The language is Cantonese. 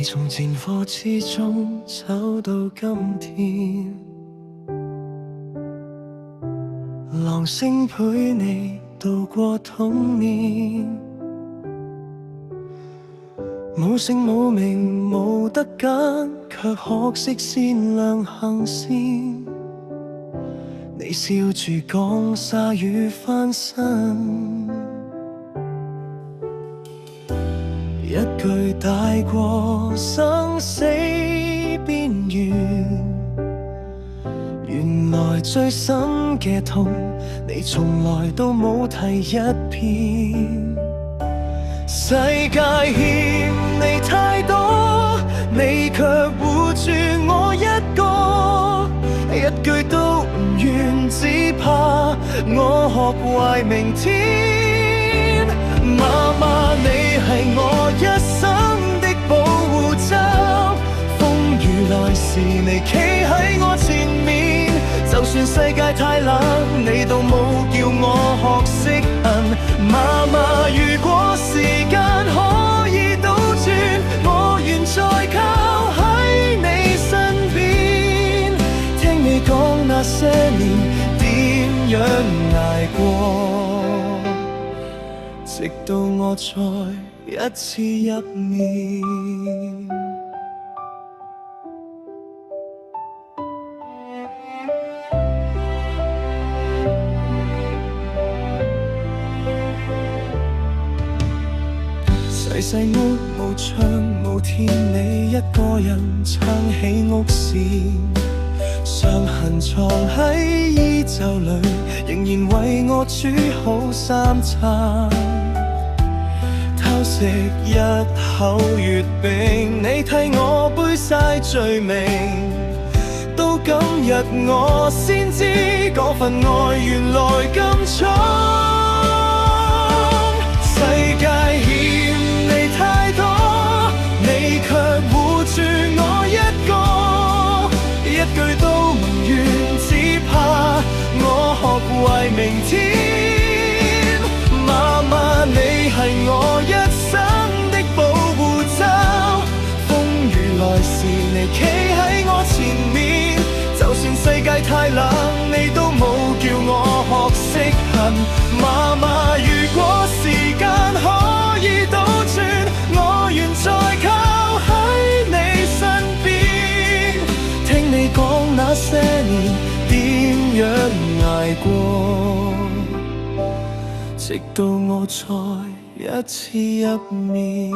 你從戰火之中走到今天，狼聲陪你度過童年，無姓無名無得揀，卻學識善良行善。你笑住講鯊魚翻身，一句帶過生死邊緣。原來最深嘅痛，你從來都冇提一片。世界欠你太多，你卻護住我一個，一句都唔願，只怕我學壞明天。媽媽，你係我一生的保護罩，風雨來時你企喺我前面，就算世界太冷，你都冇叫我學識恨。媽媽，如果時間可以倒轉，我願再靠喺你身邊，聽你講那些年點樣捱過，直到我再一次入眠。細細屋無窗無天，你一個人撐起屋檐，傷痕藏喺衣袖裏，仍然為我煮好三餐。偷食一口月餅，你替我背晒罪名，到今日我先知嗰份愛原來咁重。世界欠你太多，你卻護住我一個，一句都唔願，只怕我學壞明天。媽媽，你係我一生的保護罩，風雨來時你企喺我前面，就算世界太冷，你都冇叫我學識恨。媽媽，如果時間可以倒轉，我願再靠喺你身邊，聽你講那些年點樣捱過，直到我再一次入眠。